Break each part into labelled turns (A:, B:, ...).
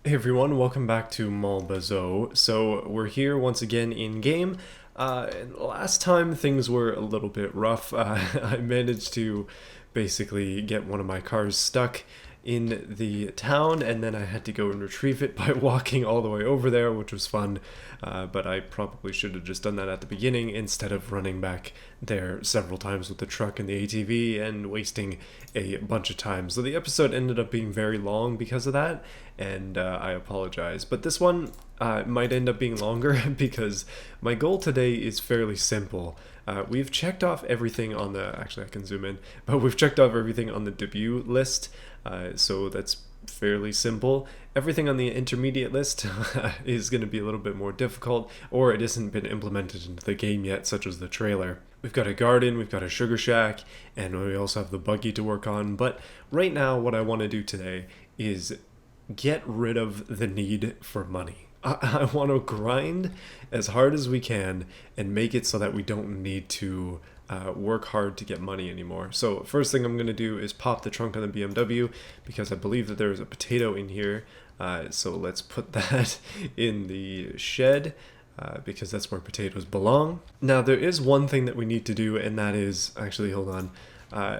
A: Hey everyone, welcome back to Mon Bazou. So we're here once again in game. Last time things were a little bit rough. I managed to basically get one of my cars stuck in the town, and then I had to go and retrieve it by walking all the way over there, which was fun. But I probably should have just done that at the beginning instead of running back there several times with the truck and the ATV and wasting a bunch of time. So the episode ended up being very long because of that, and I apologize. But this one might end up being longer because my goal today is fairly simple. We've checked off everything on the, actually I can zoom in, but we've checked off everything on the debut list, so that's fairly simple. Everything on the intermediate list is going to be a little bit more difficult, or it hasn't been implemented into the game yet, such as the trailer. We've got a garden, we've got a sugar shack, and we also have the buggy to work on, but right now what I want to do today is get rid of the need for money. I want to grind as hard as we can and make it so that we don't need to work hard to get money anymore. So first thing I'm going to do is pop the trunk on the BMW because I believe that there is a potato in here. So let's put that in the shed. Because that's where potatoes belong. Now there is one thing that we need to do, and that is, actually hold on,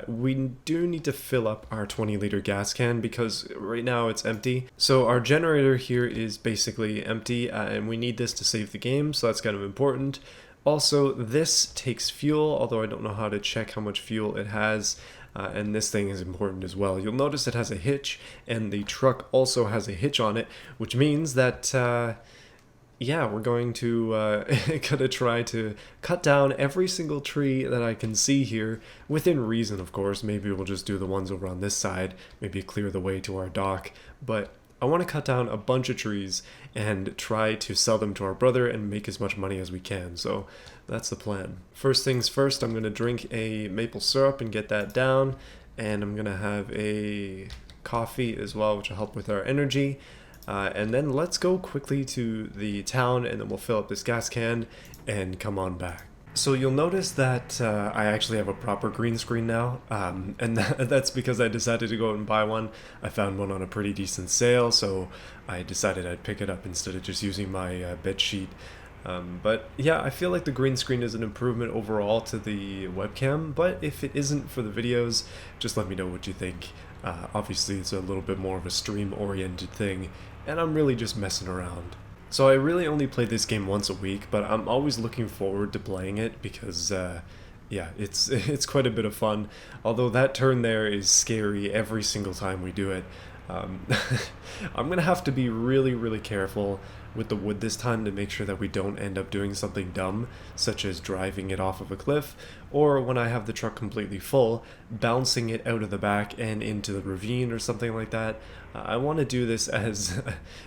A: we do need to fill up our 20-liter gas can because right now it's empty. So our generator here is basically empty, and we need this to save the game, so that's kind of important. Also, this takes fuel, although I don't know how to check how much fuel it has. And this thing is important as well. You'll notice it has a hitch, and the truck also has a hitch on it, which means that yeah, we're going to gonna try to cut down every single tree that I can see here, within reason, of course. Maybe we'll just do the ones over on this side, maybe clear the way to our dock, but I want to cut down a bunch of trees and try to sell them to our brother and make as much money as we can, so that's the plan. First things first, I'm going to drink a maple syrup and get that down, and I'm going to have a coffee as well, which will help with our energy. And then let's go quickly to the town, and then we'll fill up this gas can and come on back. So you'll notice that I actually have a proper green screen now, and that's because I decided to go out and buy one. I found one on a pretty decent sale, so I decided I'd pick it up instead of just using my bed sheet. But yeah, I feel like the green screen is an improvement overall to the webcam, but if it isn't for the videos, just let me know what you think. Obviously it's a little bit more of a stream-oriented thing, and I'm really just messing around. So I really only play this game once a week, but I'm always looking forward to playing it because, yeah, it's quite a bit of fun. Although that turn there is scary every single time we do it. I'm gonna have to be really, really careful with the wood this time to make sure that we don't end up doing something dumb, such as driving it off of a cliff, or when I have the truck completely full, bouncing it out of the back and into the ravine or something like that. I want to do this as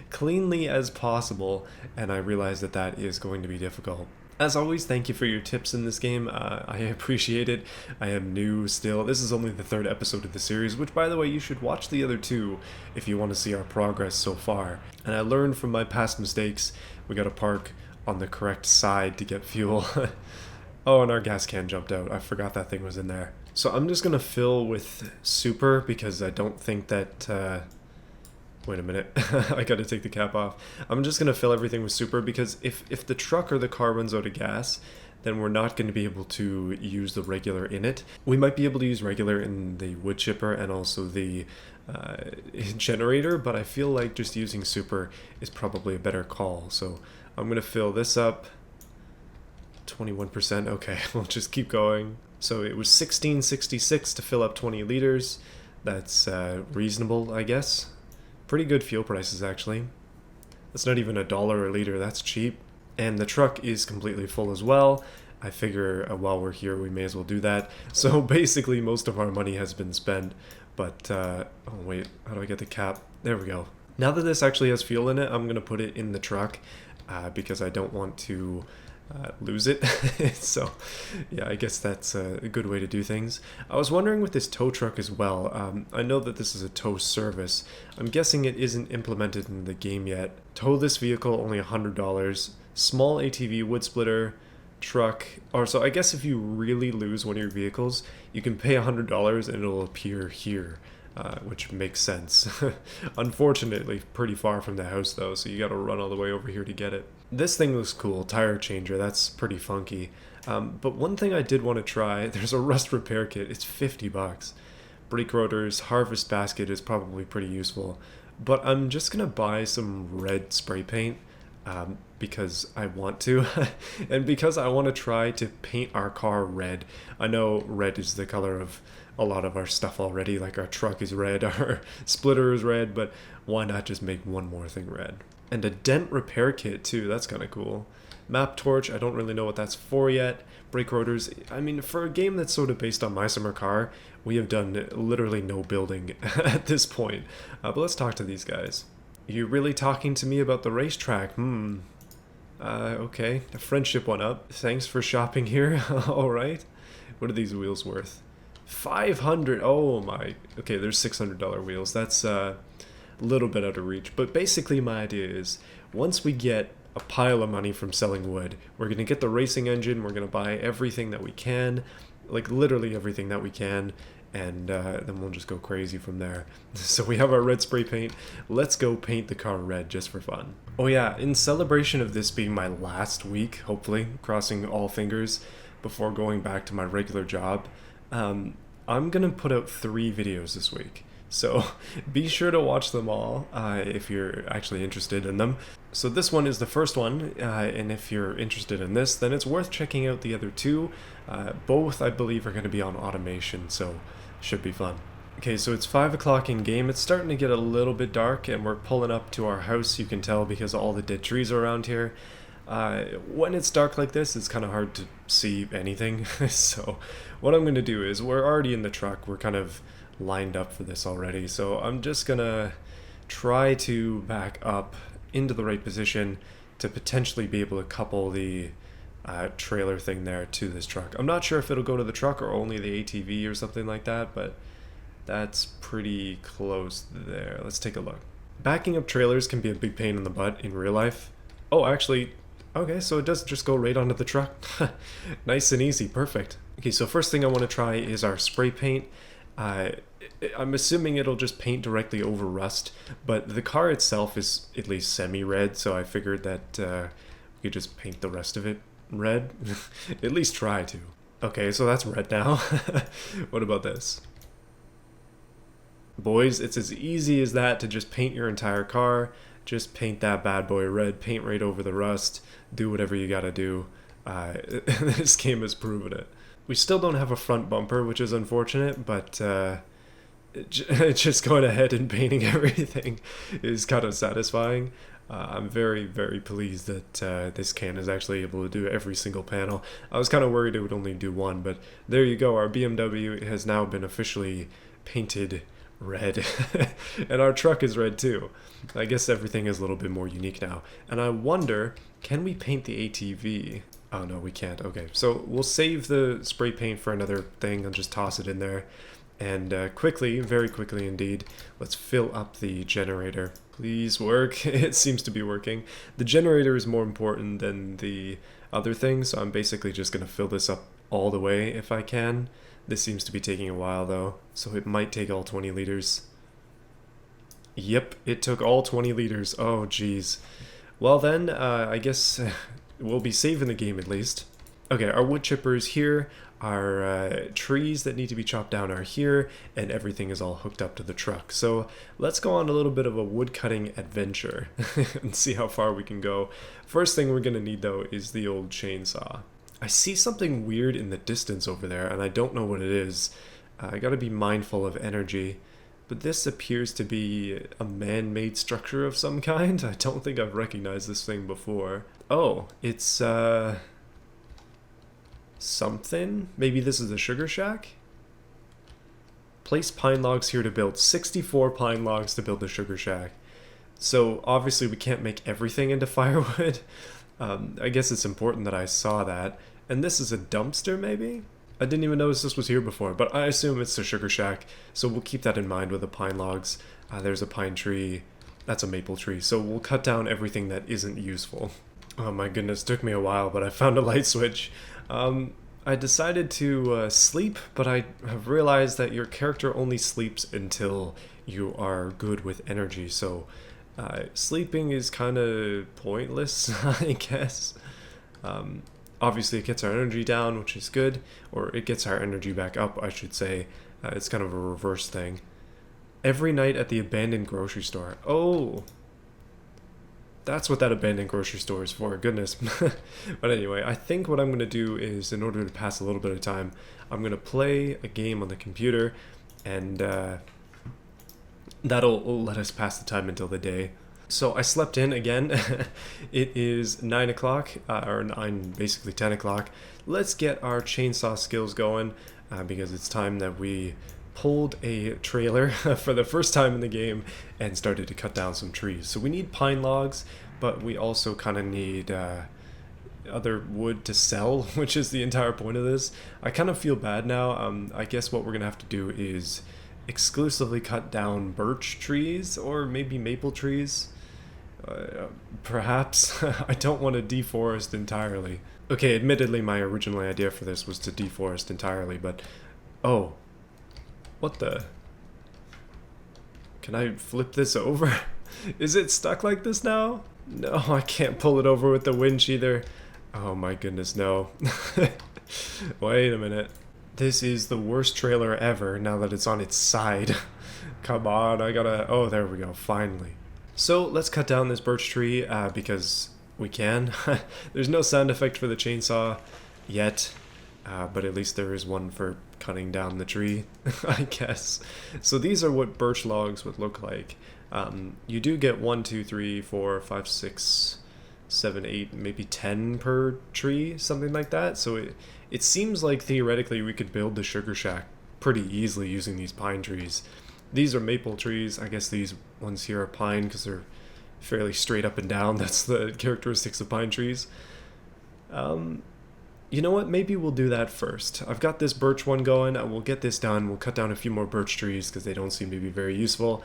A: cleanly as possible, and I realize that that is going to be difficult. As always, thank you for your tips in this game. I appreciate it. I am new still. This is only the third episode of the series, which, by the way, you should watch the other two if you want to see our progress so far. And I learned from my past mistakes. We gotta park on the correct side to get fuel. Oh, and our gas can jumped out. I forgot that thing was in there. So I'm just gonna fill with super because I don't think that... Wait a minute, I gotta take the cap off. I'm just gonna fill everything with super because if the truck or the car runs out of gas, then we're not going to be able to use the regular in it. We might be able to use regular in the wood chipper and also the generator, but I feel like just using super is probably a better call. So I'm gonna fill this up. 21%, okay, we'll just keep going. So it was $16.66 to fill up 20 liters. That's reasonable, I guess. Pretty good fuel prices, actually. That's not even $1 a liter, that's cheap. And the truck is completely full as well. I figure while we're here, we may as well do that. So basically, most of our money has been spent. But, oh wait, how do I get the cap? There we go. Now that this actually has fuel in it, I'm going to put it in the truck because I don't want to lose it. So yeah, I guess that's a good way to do things. I was wondering with this tow truck as well. I know that this is a tow service. I'm guessing it isn't implemented in the game yet. Tow this vehicle, only $100. Small ATV wood splitter truck, or so I guess if you really lose one of your vehicles, you can pay $100 and it'll appear here. which makes sense. Unfortunately, pretty far from the house though, so you gotta run all the way over here to get it. This thing looks cool, tire changer, that's pretty funky. But one thing I did want to try, there's a rust repair kit, it's 50 bucks. Brake rotors, harvest basket is probably pretty useful. But I'm just gonna buy some red spray paint because I want to, and because I want to try to paint our car red. I know red is the color of a lot of our stuff already, like our truck is red, our splitter is red, but why not just make one more thing red? And a dent repair kit too, that's kind of cool. Map torch, I don't really know what that's for yet. Brake rotors, I mean, for a game that's sort of based on My Summer Car, we have done literally no building at this point. But let's talk to these guys. You really talking to me about the racetrack? Okay. The friendship went up. Thanks for shopping here. Alright. What are these wheels worth? 500. Oh my. Okay, there's $600 wheels. That's a little bit out of reach. But basically my idea is, once we get a pile of money from selling wood, we're going to get the racing engine, we're going to buy everything that we can, like literally everything that we can, and then we'll just go crazy from there. So we have our red spray paint. Let's go paint the car red just for fun. Oh yeah, in celebration of this being my last week, hopefully, crossing all fingers, before going back to my regular job, I'm gonna put out 3 videos this week. So be sure to watch them all if you're actually interested in them. So this one is the first one, and if you're interested in this, then it's worth checking out the other 2. Both, I believe, are going to be on automation, so should be fun. Okay, so it's 5 o'clock in game. It's starting to get a little bit dark, and we're pulling up to our house. You can tell because all the dead trees are around here. When it's dark like this, it's kind of hard to see anything. So what I'm going to do is, we're already in the truck. We're kind of lined up for this already, so I'm just gonna try to back up into the right position to potentially be able to couple the trailer thing there to this truck. I'm not sure if it'll go to the truck or only the ATV or something like that, but that's pretty close there. Let's take a look. Backing up trailers can be a big pain in the butt in real life. Oh, actually, okay, so it does just go right onto the truck. Nice and easy, perfect. Okay, so first thing I want to try is our spray paint. I'm assuming it'll just paint directly over rust, but the car itself is at least semi-red, so I figured that we could just paint the rest of it red. At least try to. Okay, so that's red now. What about this? Boys, it's as easy as that to just paint your entire car. Just paint that bad boy red, paint right over the rust, do whatever you gotta do. This game has proven it. We still don't have a front bumper, which is unfortunate, but just going ahead and painting everything is kind of satisfying. I'm very, very pleased that this can is actually able to do every single panel. I was kind of worried it would only do one, but there you go. Our BMW has now been officially painted red, and our truck is red too. I guess everything is a little bit more unique now. And I wonder, can we paint the ATV? Oh no, we can't. Okay, so we'll save the spray paint for another thing and just toss it in there. And quickly, very quickly indeed, let's fill up the generator. Please work. It seems to be working. The generator is more important than the other thing, so I'm basically just going to fill this up all the way if I can. This seems to be taking a while though, so it might take all 20 liters. Yep, it took all 20 liters. Oh geez. Well then, I guess we'll be saving the game at least. Okay, our wood chipper is here. Our trees that need to be chopped down are here, and everything is all hooked up to the truck. So let's go on a little bit of a wood cutting adventure and see how far we can go. First thing we're gonna need though is the old chainsaw. I see something weird in the distance over there, and I don't know what it is. I gotta be mindful of energy, but this appears to be a man-made structure of some kind. I don't think I've recognized this thing before. Oh, it's something? Maybe this is a sugar shack? Place pine logs here to build. 64 pine logs to build the sugar shack. So obviously we can't make everything into firewood. I guess it's important that I saw that. And this is a dumpster maybe? I didn't even notice this was here before, but I assume it's a sugar shack, so we'll keep that in mind with the pine logs. There's a pine tree. That's a maple tree. So we'll cut down everything that isn't useful. Oh my goodness, took me a while, but I found a light switch. I I decided to sleep, but I have realized that your character only sleeps until you are good with energy, so sleeping is kind of pointless, I guess. Um, Obviously, it gets our energy down, which is good, or it gets our energy back up, I should say. It's kind of a reverse thing. Every night at the abandoned grocery store. Oh, that's what that abandoned grocery store is for, goodness. But anyway, I think what I'm going to do is, in order to pass a little bit of time, I'm going to play a game on the computer, and that'll let us pass the time until the day. So I slept in again. It is 9 o'clock, or 9, basically 10 o'clock. Let's get our chainsaw skills going, because it's time that we pulled a trailer for the first time in the game and started to cut down some trees. So we need pine logs, but we also kind of need other wood to sell, which is the entire point of this. I kind of feel bad now. I guess what we're gonna have to do is exclusively cut down birch trees, or maybe maple trees. Perhaps. I don't want to deforest entirely. Okay, admittedly my original idea for this was to deforest entirely, but oh, what the? Can I flip this over? Is it stuck like this now? No, I can't pull it over with the winch either. Oh my goodness, no. Wait a minute. This is the worst trailer ever now that it's on its side. Come on, I gotta... Oh, there we go, finally. So let's cut down this birch tree because we can. There's no sound effect for the chainsaw yet, but at least there is one for cutting down the tree, I guess. So these are what birch logs would look like. You do get 1, 2, 3, 4, 5, 6, 7, 8, maybe 10 per tree, something like that. So it seems like theoretically we could build the sugar shack pretty easily using these pine trees. These are maple trees. I guess these ones here are pine because they're fairly straight up and down. That's the characteristics of pine trees. You know what? Maybe we'll do that first. I've got this birch one going. We'll get this done. We'll cut down a few more birch trees because they don't seem to be very useful.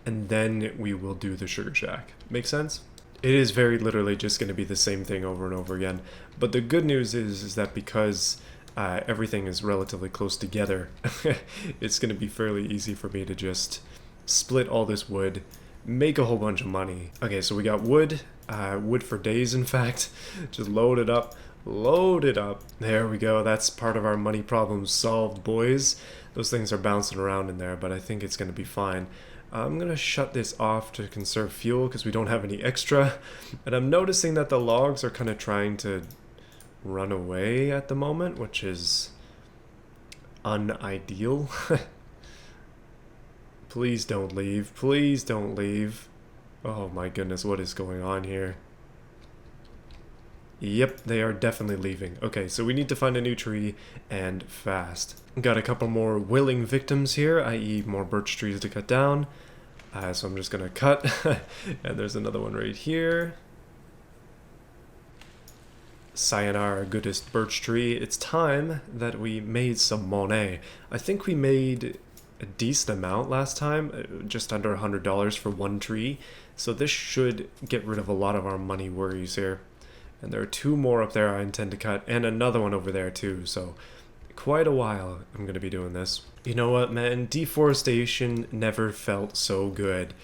A: And then we will do the sugar shack. Make sense? It is very literally just going to be the same thing over and over again. But the good news is that because everything is relatively close together, it's going to be fairly easy for me to just split all this wood, make a whole bunch of money. Okay, so we got wood, wood for days in fact. Just load it up, load it up. There we go, that's part of our money problem solved, boys. Those things are bouncing around in there, but I think it's going to be fine. I'm going to shut this off to conserve fuel because we don't have any extra. And I'm noticing that the logs are kind of trying to run away at the moment, which is unideal. Please don't leave. Please don't leave. Oh my goodness, what is going on here? Yep, they are definitely leaving. Okay, so we need to find a new tree, and fast. Got a couple more willing victims here, i.e. more birch trees to cut down. So I'm just gonna cut, and there's another one right here. Sayonara, goodest birch tree. It's time that we made some money. I think we made a decent amount last time, just under $100 for one tree. So this should get rid of a lot of our money worries here. And there are 2 more up there I intend to cut, and another one over there too, so quite a while I'm going to be doing this. You know what, man? Deforestation never felt so good.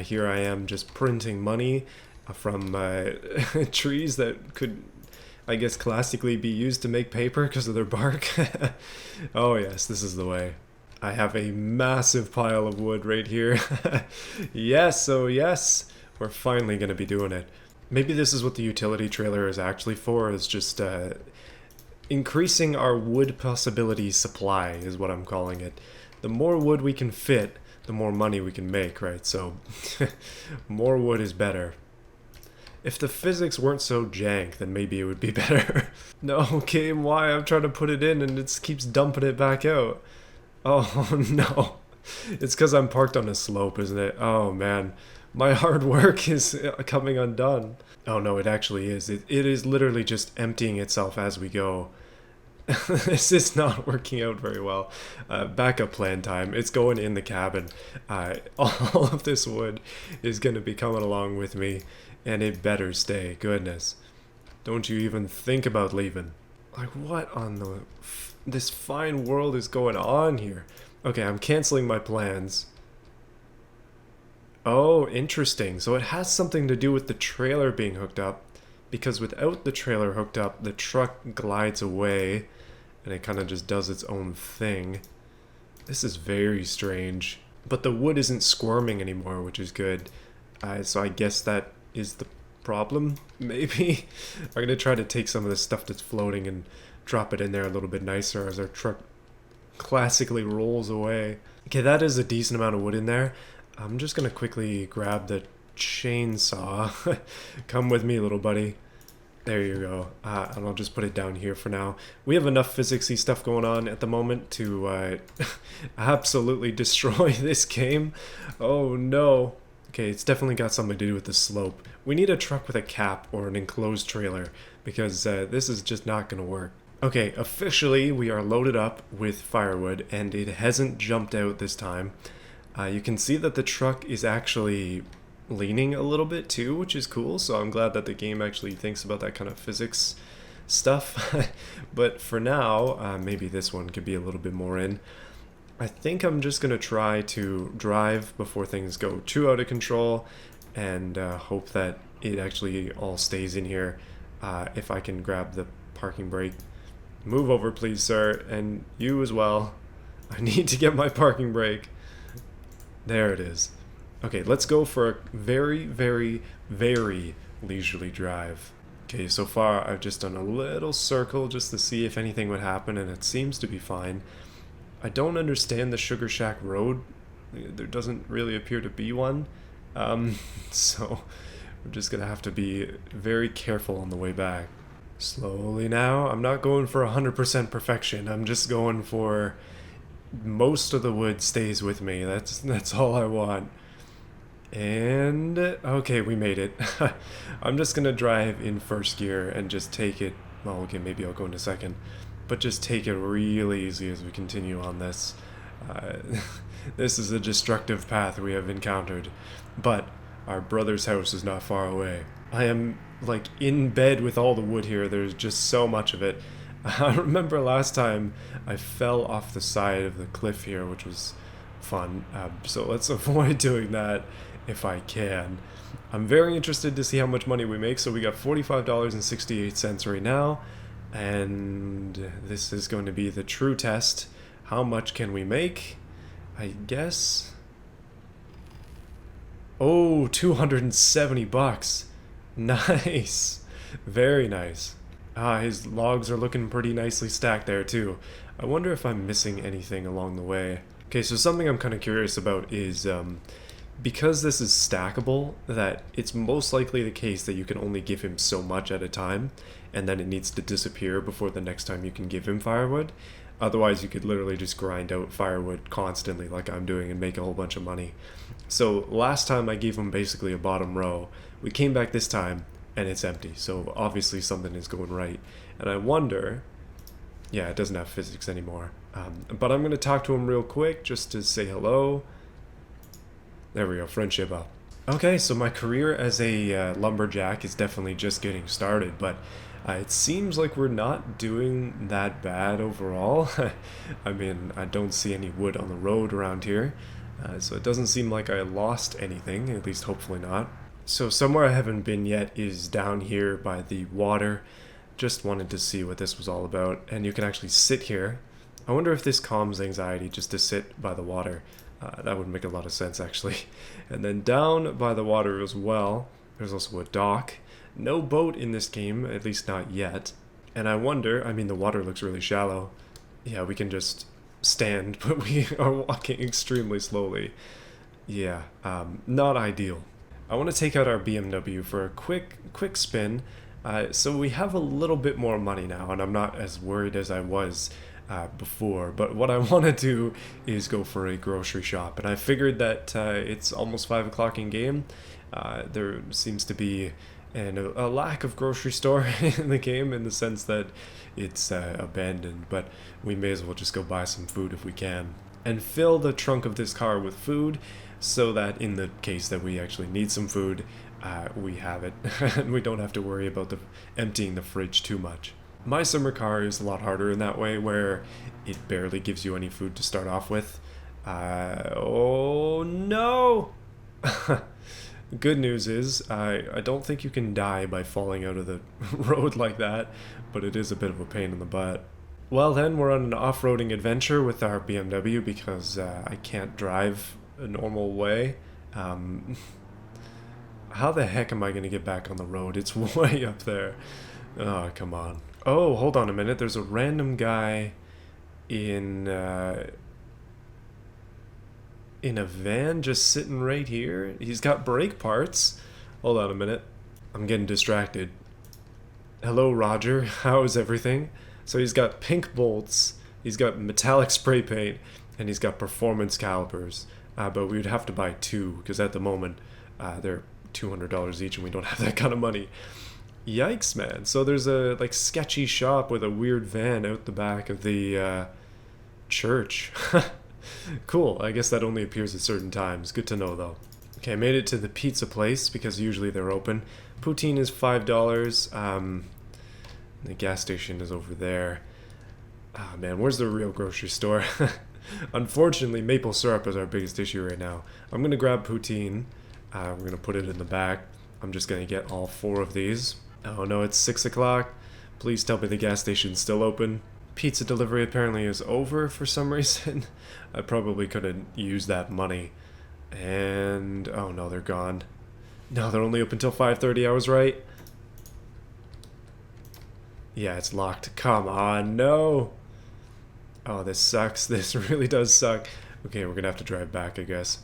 A: Here I am just printing money from trees that could, I guess, classically be used to make paper because of their bark. Oh yes, this is the way. I have a massive pile of wood right here. Yes, oh yes, we're finally going to be doing it. Maybe this is what the utility trailer is actually for, is just increasing our wood possibility supply is what I'm calling it. The more wood we can fit, the more money we can make, right? So more wood is better. If the physics weren't so jank, then maybe it would be better. No, game, why? I'm trying to put it in and it keeps dumping it back out. Oh no. It's because I'm parked on a slope, isn't it? Oh man. My hard work is coming undone. Oh no, it actually is. It is literally just emptying itself as we go. This is not working out very well. Backup plan time. It's going in the cabin. All of this wood is going to be coming along with me, and it better stay. Goodness. Don't you even think about leaving. Like, what on this fine world is going on here? Okay, I'm canceling my plans. Oh, interesting. So it has something to do with the trailer being hooked up, because without the trailer hooked up, the truck glides away and it kind of just does its own thing. This is very strange. But the wood isn't squirming anymore, which is good. So I guess that is the problem, maybe? I'm going to try to take some of the stuff that's floating and drop it in there a little bit nicer as our truck classically rolls away. Okay, that is a decent amount of wood in there. I'm just going to quickly grab the chainsaw. Come with me, little buddy. There you go. And I'll just put it down here for now. We have enough physicsy stuff going on at the moment to absolutely destroy this game. Oh no. Okay, it's definitely got something to do with the slope. We need a truck with a cap or an enclosed trailer because this is just not going to work. Okay, officially we are loaded up with firewood and it hasn't jumped out this time. You can see that the truck is actually leaning a little bit too, which is cool, so I'm glad that the game actually thinks about that kind of physics stuff. But for now, maybe this one could be a little bit more in. I think I'm just going to try to drive before things go too out of control and hope that it actually all stays in here. If I can grab the parking brake. Move over please, sir, and you as well. I need to get my parking brake. There it is. Okay, let's go for a very, very, very leisurely drive. Okay, so far I've just done a little circle just to see if anything would happen, and it seems to be fine. I don't understand the Sugar Shack Road. There doesn't really appear to be one. So we're just gonna have to be very careful on the way back. Slowly now. I'm not going for 100% perfection. I'm just going for most of the wood stays with me. That's all I want. And okay, we made it. I'm just gonna drive in first gear and just take it. Well, okay, maybe I'll go in a second, but just take it real easy as we continue on this. This is a destructive path we have encountered, but our brother's house is not far away. I am like in bed with all the wood here. There's just so much of it. I remember last time I fell off the side of the cliff here, which was fun. So let's avoid doing that if I can. I'm very interested to see how much money we make. So we got $45.68 right now, and this is going to be the true test. How much can we make? I guess. Oh, 270 bucks. Nice. Very nice. His logs are looking pretty nicely stacked there too. I wonder if I'm missing anything along the way. Okay, so something I'm kind of curious about is because this is stackable, that it's most likely the case that you can only give him so much at a time, and then it needs to disappear before the next time you can give him firewood. Otherwise, you could literally just grind out firewood constantly like I'm doing and make a whole bunch of money. So last time I gave him basically a bottom row. We came back this time and it's empty. So obviously something is going right. And I wonder... Yeah, it doesn't have physics anymore. But I'm going to talk to him real quick just to say hello. There we go, friendship up. Okay, so my career as a lumberjack is definitely just getting started, but it seems like we're not doing that bad overall. I mean, I don't see any wood on the road around here, so it doesn't seem like I lost anything, at least hopefully not. So somewhere I haven't been yet is down here by the water. Just wanted to see what this was all about, and you can actually sit here. I wonder if this calms anxiety just to sit by the water. That would make a lot of sense actually. And then down by the water as well, there's also a dock. No boat in this game, at least not yet. And I wonder, I mean the water looks really shallow. Yeah, we can just stand, but we are walking extremely slowly. Yeah, not ideal. I want to take out our BMW for a quick spin. So we have a little bit more money now, and I'm not as worried as I was before. But what I want to do is go for a grocery shop, and I figured that it's almost 5 o'clock in game. There seems to be a lack of grocery store in the game, in the sense that it's abandoned, but we may as well just go buy some food if we can and fill the trunk of this car with food, so that in the case that we actually need some food, we have it and we don't have to worry about emptying the fridge too much. My summer car is a lot harder in that way, where it barely gives you any food to start off with. Oh no! Good news is, I don't think you can die by falling out of the road like that, but it is a bit of a pain in the butt. Well then, we're on an off-roading adventure with our BMW because I can't drive a normal way. Um, how the heck am I going to get back on the road? It's way up there. Oh, come on. Oh, hold on a minute. There's a random guy in in a van just sitting right here. He's got brake parts. Hold on a minute. I'm getting distracted. Hello, Roger. How's everything? So he's got pink bolts, he's got metallic spray paint, and he's got performance calipers. But we would have to buy two, because at the moment, they're $200 each, and we don't have that kind of money. Yikes, man. So there's a like sketchy shop with a weird van out the back of the church. Cool. I guess that only appears at certain times. Good to know, though. Okay, I made it to the pizza place because usually they're open. Poutine is $5. The gas station is over there. Ah, man, where's the real grocery store? Unfortunately, maple syrup is our biggest issue right now. I'm gonna grab poutine. We're gonna put it in the back. I'm just gonna get all 4 of these. Oh no, it's 6 o'clock. Please tell me the gas station's still open. Pizza delivery apparently is over for some reason. I probably could have used that money. And oh no, they're gone. No, they're only open till 5:30. I was right. Yeah, it's locked. Come on, no. Oh, this sucks. This really does suck. Okay, we're gonna have to drive back, I guess.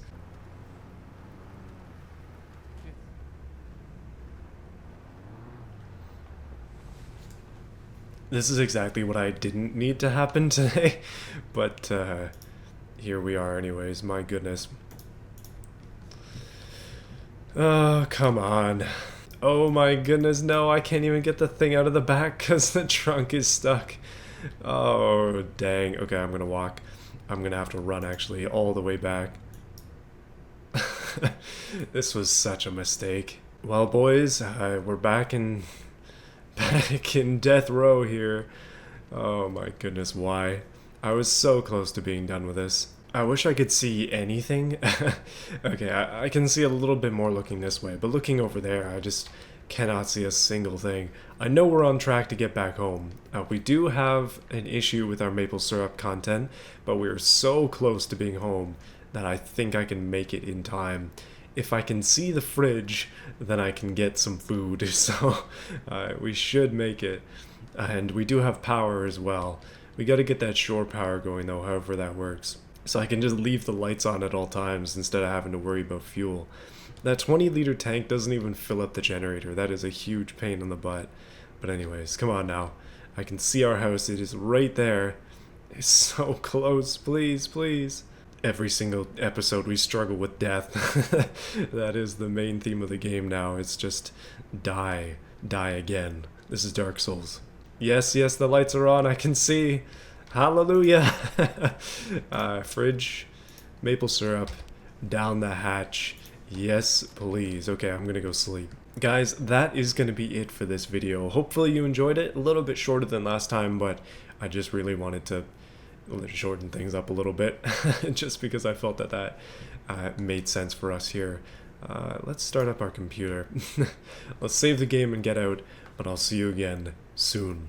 A: This is exactly what I didn't need to happen today, but here we are anyways, my goodness. Oh, come on. Oh my goodness, no, I can't even get the thing out of the back because the trunk is stuck. Oh, dang. Okay, I'm gonna walk. I'm gonna have to run, actually, all the way back. This was such a mistake. Well, boys, we're back in death row here. Oh my goodness, why? I was so close to being done with this. I wish I could see anything. Okay, I can see a little bit more looking this way, but looking over there, I just cannot see a single thing. I know we're on track to get back home. We do have an issue with our maple syrup content, but we're so close to being home that I think I can make it in time. If I can see the fridge, then I can get some food, so we should make it. And we do have power as well. We gotta get that shore power going though, however that works. So I can just leave the lights on at all times instead of having to worry about fuel. That 20-liter tank doesn't even fill up the generator. That is a huge pain in the butt. But anyways, come on now. I can see our house. It is right there. It's so close. Please, please. Every single episode we struggle with death. That is the main theme of the game now. It's just die. Die again. This is Dark Souls. Yes, yes, the lights are on. I can see. Hallelujah. Fridge. Maple syrup. Down the hatch. Yes, please. Okay, I'm gonna go sleep. Guys, that is gonna be it for this video. Hopefully you enjoyed it. A little bit shorter than last time, but I just really wanted to shorten things up a little bit just because I felt that made sense for us here. Let's start up our computer. Let's save the game and get out, but I'll see you again soon.